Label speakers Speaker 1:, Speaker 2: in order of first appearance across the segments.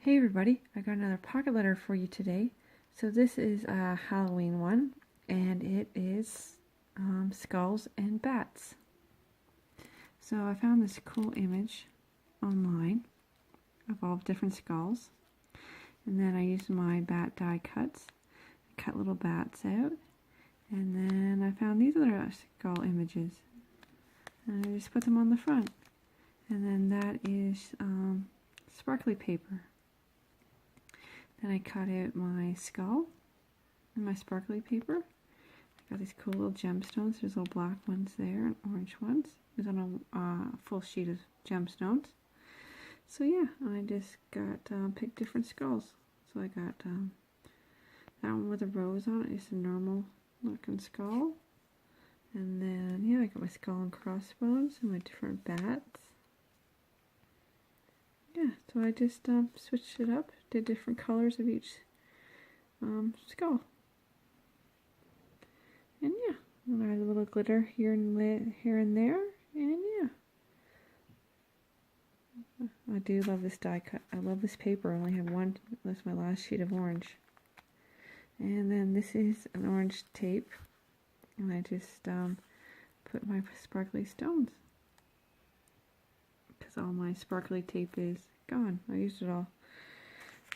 Speaker 1: Hey everybody, I got another pocket letter for you today. So this is a Halloween one, and it is skulls and bats. So I found this cool image online of all different skulls, and then I used my bat die cuts, cut little bats out, and then I found these other skull images, and I just put them on the front. And then that is sparkly paper. Then I cut out my skull and my sparkly paper. I got these cool little gemstones. There's little black ones there and orange ones. It was on a full sheet of gemstones. So yeah, I just got picked different skulls. So I got that one with a rose on it. It's a normal looking skull. And then yeah, I got my skull and crossbones and my different bats. Yeah, so I just switched it up, did different colors of each skull. And yeah, and I had a little glitter here and there, and yeah. I do love this die cut. I love this paper. I only have one. That's my last sheet of orange. And then this is an orange tape, and I just put my sparkly stones. Because all my sparkly tape is gone. I used it all.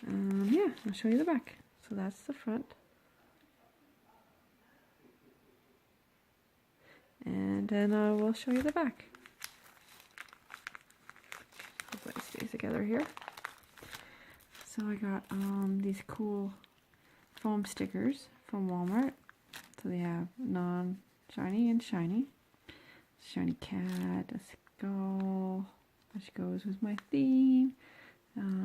Speaker 1: Yeah, I'll show you the back. So that's the front. And then I will show you the back. Hopefully it stays together here. So I got these cool foam stickers from Walmart. So they have non-shiny and shiny. Shiny cat, a skull, which goes with my theme.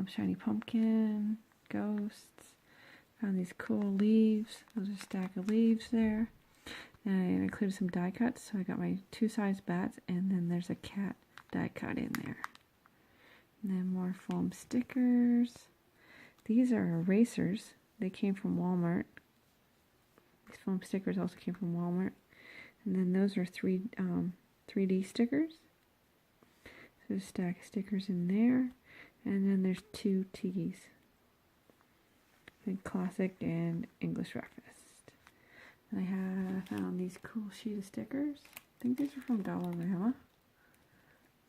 Speaker 1: Shiny pumpkin, ghosts. Found these cool leaves. There's a stack of leaves there. And I included some die cuts. So I got my 2-size bats, and then there's a cat die cut in there. And then more foam stickers. These are erasers. They came from Walmart. These foam stickers also came from Walmart. And then those are 3D stickers. So there's a stack of stickers in there. And then there's 2 T's. And classic and English breakfast. And I found these cool sheet of stickers. I think these are from Dollarama.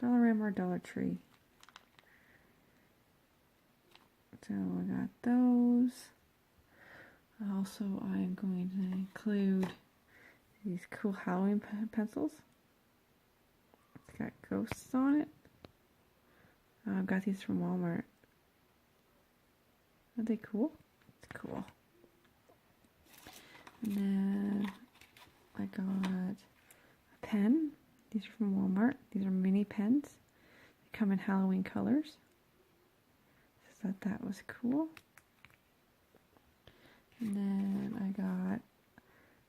Speaker 1: Dollarama or Dollar Tree. So I got those. Also, I'm going to include these cool Halloween pencils. It's got ghosts on it. I've got these from Walmart. Are they cool? It's cool. And then I got a pen. These are from Walmart. These are mini pens. They come in Halloween colors. So I thought that was cool. And then I got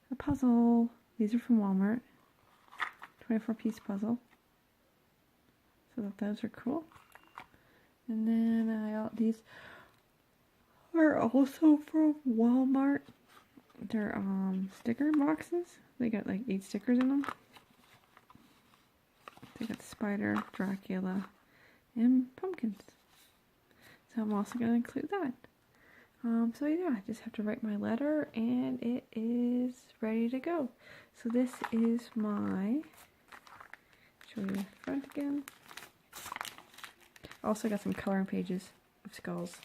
Speaker 1: a puzzle. These are from Walmart. 24-piece puzzle. So I thought those are cool. And then these are also from Walmart. They're sticker boxes. They got like 8 stickers in them. They got Spider, Dracula, and pumpkins. So I'm also going to include that. So yeah, I just have to write my letter and it is ready to go. So this is my, show you the front again. Also got some coloring pages of skulls.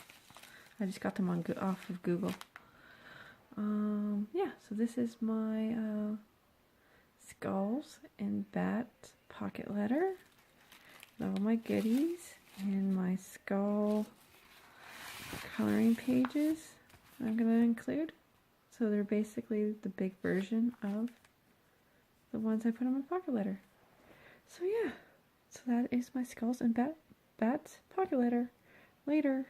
Speaker 1: I just got them off of Google. Yeah, so this is my skulls and bat pocket letter. All my goodies and my skull coloring pages I'm going to include. So they're basically the big version of the ones I put on my pocket letter. So yeah, so that is my skulls and bats pocket letter. Later.